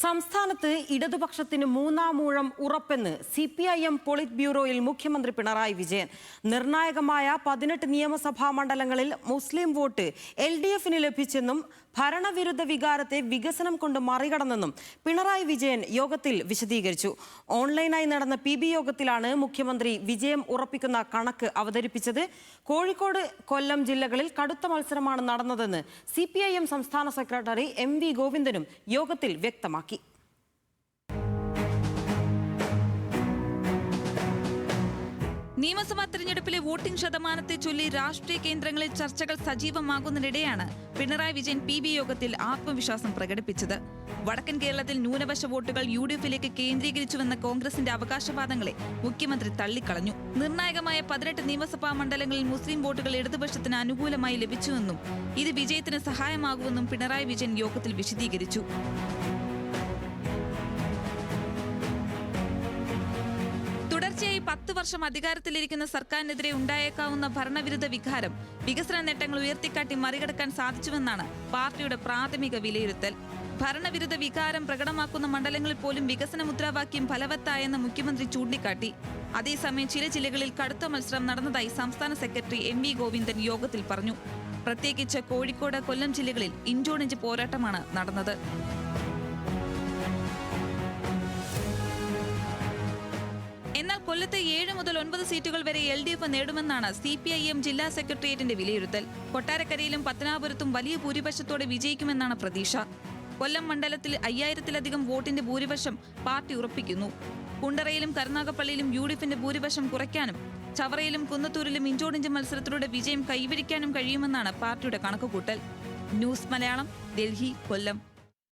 സംസ്ഥാനത്ത് ഇടതുപക്ഷത്തിന് മൂന്നാമൂഴം ഉറപ്പെന്ന് CPIM polit ബ്യൂറോയിൽ മുഖ്യമന്ത്രി പിണറായി വിജയൻ. നിർണായകമായ 18 നിയമസഭാ മണ്ഡലങ്ങളിൽ മുസ്ലിം വോട്ട് LDFന് ലഭിച്ചെന്നും ഭരണവിരുദ്ധ വികാരത്തെ വികസനം കൊണ്ട് മറികടന്നെന്നും പിണറായി വിജയൻ യോഗത്തിൽ വിശദീകരിച്ചു. ഓൺലൈനായി നടന്ന PB യോഗത്തിലാണ് മുഖ്യമന്ത്രി വിജയം ഉറപ്പിക്കുന്ന കണക്ക് അവതരിപ്പിച്ചത്. കോഴിക്കോട്, കൊല്ലം ജില്ലകളിൽ കടുത്ത മത്സരമാണ് നടന്നതെന്ന് CPIM സംസ്ഥാന സെക്രട്ടറി MV ഗോവിന്ദനും യോഗത്തിൽ വ്യക്തമാക്കി. നിയമസഭാ തെരഞ്ഞെടുപ്പിലെ വോട്ടിംഗ് ശതമാനത്തെ ചൊല്ലി രാഷ്ട്രീയ കേന്ദ്രങ്ങളിൽ ചർച്ചകൾ സജീവമാകുന്നതിനിടെയാണ് പിണറായി വിജയൻ PB യോഗത്തിൽ ആത്മവിശ്വാസം പ്രകടിപ്പിച്ചത്. വടക്കൻ കേരളത്തിൽ ന്യൂനപക്ഷ വോട്ടുകൾ UDFിലേക്ക് കേന്ദ്രീകരിച്ചുവെന്ന കോൺഗ്രസിന്റെ അവകാശവാദങ്ങളെ മുഖ്യമന്ത്രി തള്ളിക്കളഞ്ഞു. നിർണായകമായ 18 നിയമസഭാ മണ്ഡലങ്ങളിൽ മുസ്ലിം വോട്ടുകൾ ഇടതുപക്ഷത്തിന് അനുകൂലമായി ലഭിച്ചുവെന്നും ഇത് വിജയത്തിന് സഹായമാകുമെന്നും പിണറായി വിജയൻ യോഗത്തിൽ വിശദീകരിച്ചു. തുടർച്ചയായി 10 വർഷം അധികാരത്തിലിരിക്കുന്ന സർക്കാരിനെതിരെ ഉണ്ടായേക്കാവുന്ന ഭരണവിരുദ്ധ വികാരം വികസന നേട്ടങ്ങൾ ഉയർത്തിക്കാട്ടി മറികടക്കാൻ സാധിച്ചുവെന്നാണ് പാർട്ടിയുടെ പ്രാഥമിക വിലയിരുത്തൽ. ഭരണവിരുദ്ധ വികാരം പ്രകടമാക്കുന്ന മണ്ഡലങ്ങളിൽ പോലും വികസന മുദ്രാവാക്യം ഫലവത്തായെന്ന് മുഖ്യമന്ത്രി ചൂണ്ടിക്കാട്ടി. അതേസമയം ചില ജില്ലകളിൽ കടുത്ത മത്സരം നടന്നതായി സംസ്ഥാന സെക്രട്ടറി MV ഗോവിന്ദൻ യോഗത്തിൽ പറഞ്ഞു. പ്രത്യേകിച്ച് കോഴിക്കോട്, കൊല്ലം ജില്ലകളിൽ ഇഞ്ചോടിഞ്ച് പോരാട്ടമാണ് നടന്നത്. എന്നാൽ കൊല്ലത്തെ 7 മുതൽ 9 സീറ്റുകൾ വരെ LDF നേടുമെന്നാണ് CPIM ജില്ലാ സെക്രട്ടേറിയറ്റിന്റെ വിലയിരുത്തൽ. കൊട്ടാരക്കരയിലും പത്തനാപുരത്തും വലിയ ഭൂരിപക്ഷത്തോടെ വിജയിക്കുമെന്നാണ് പ്രതീക്ഷ. കൊല്ലം മണ്ഡലത്തിൽ 5000-ലധികം വോട്ടിന്റെ ഭൂരിപക്ഷം പാർട്ടി ഉറപ്പിക്കുന്നു. കുണ്ടറയിലും കരുനാഗപ്പള്ളിയിലും UDFിന്റെ ഭൂരിപക്ഷം കുറയ്ക്കാനും ചവറയിലും കുന്നത്തൂരിലും ഇഞ്ചോടിഞ്ച് മത്സരത്തിലൂടെ വിജയം കൈവരിക്കാനും കഴിയുമെന്നാണ് പാർട്ടിയുടെ കണക്കുകൂട്ടൽ. ന്യൂസ് മലയാളം, ഡൽഹി, കൊല്ലം.